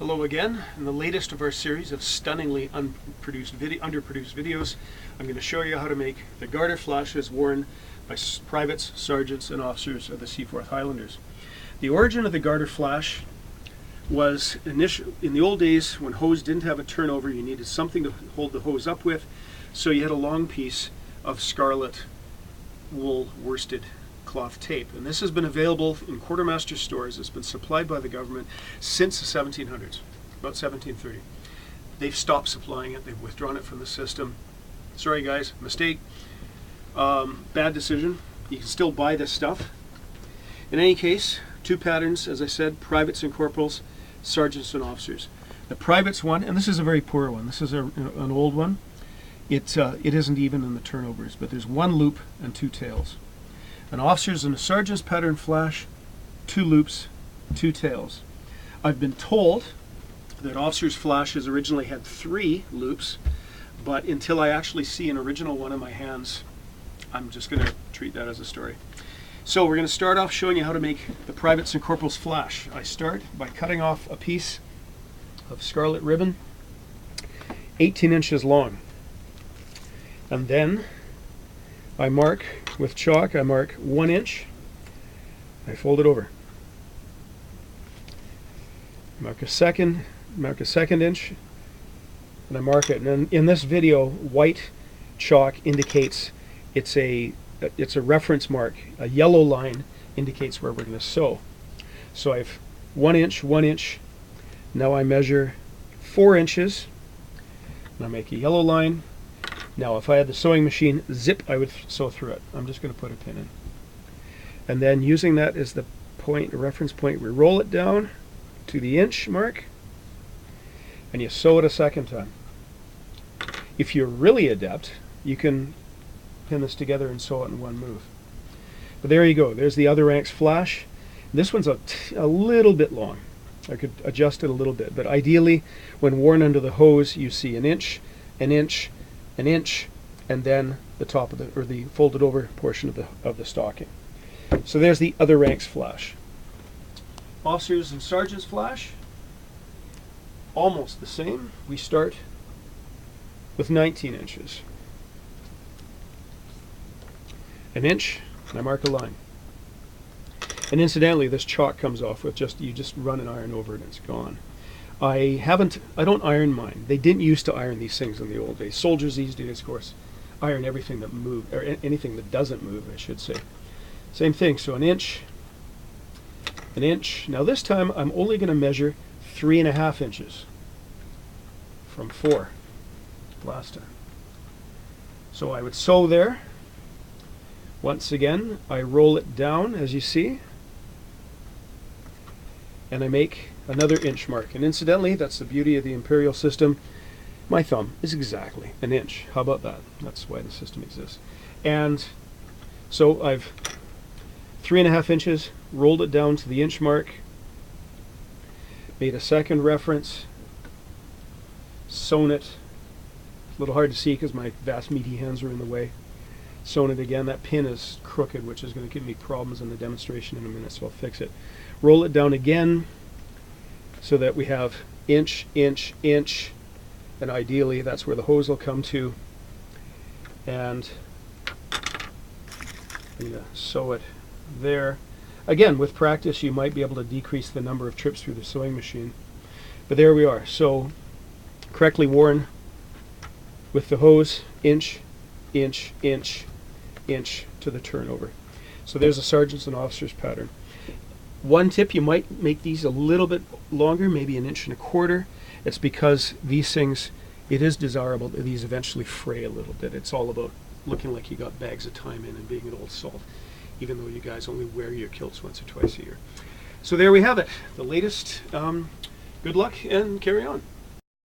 Hello again. In the latest of our series of stunningly underproduced videos, I'm going to show you how to make the garter flashes worn by privates, sergeants, and officers of the Seaforth Highlanders. The origin of the garter flash was in the old days when hose didn't have a turnover. You needed something to hold the hose up with, so you had a long piece of scarlet wool worsted cloth tape, and this has been available in quartermaster stores. It's been supplied by the government since the 1700s, about 1730. They've stopped supplying it. They've withdrawn it from the system. Sorry guys, mistake. Bad decision. You can still buy this stuff. In any case, two patterns, as I said: privates and corporals, sergeants and officers. The privates one, and this is a very poor one. This is an old one. It isn't even in the turnovers, but there's one loop and two tails. An officer's and a sergeant's pattern flash, two loops, two tails. I've been told that officer's flashes originally had three loops, but until I actually see an original one in my hands, I'm just going to treat that as a story. So we're going to start off showing you how to make the privates and corporals flash. I start by cutting off a piece of scarlet ribbon, 18 inches long, and then I mark with chalk. I mark 1 inch. I fold it over. Mark a second inch, and I mark it. And in this video, white chalk indicates it's a reference mark. A yellow line indicates where we're going to sew. So I've 1 inch, 1 inch. Now I measure 4 inches, and I make a yellow line. Now if I had the sewing machine, zip, I would sew through it. I'm just going to put a pin in. And then using that as the point, a reference point, we roll it down to the inch mark, and you sew it a second time. If you're really adept, you can pin this together and sew it in one move. But there you go. There's the other ranks flash. This one's a little bit long. I could adjust it a little bit, but ideally when worn under the hose, you see an inch, an inch, an inch, and then the top of the folded over portion of the stocking. So there's the other ranks flash. Officers and sergeants flash, almost the same. We start with 19 inches. An inch, and I mark a line. And incidentally, this chalk comes off with you just run an iron over it and it's gone. I don't iron mine. They didn't used to iron these things in the old days. Soldiers these days, of course, iron everything that moves, or anything that doesn't move, I should say. Same thing, so an inch, an inch. Now this time I'm only going to measure 3.5 inches from 4 last time. So I would sew there. Once again, I roll it down, as you see, and I make another inch mark. And incidentally, that's the beauty of the imperial system. My thumb is exactly an inch. How about that? That's why the system exists. And so I've 3.5 inches, rolled it down to the inch mark, made a second reference, sewn it. A little hard to see because my vast meaty hands are in the way. Sewn it again. That pin is crooked, which is going to give me problems in the demonstration in a minute, so I'll fix it. Roll it down again so that we have inch, inch, inch, and ideally that's where the hose will come to. And I'm going to sew it there. Again, with practice you might be able to decrease the number of trips through the sewing machine. But there we are. So correctly worn with the hose, inch, inch, inch, inch to the turnover. So there's a sergeant's and officer's pattern. One tip, you might make these a little bit longer, maybe 1.25 inches. It's because these things, it is desirable that these eventually fray a little bit. It's all about looking like you got bags of time in and being an old salt, even though you guys only wear your kilts once or twice a year. So there we have it, the latest. Good luck and carry on.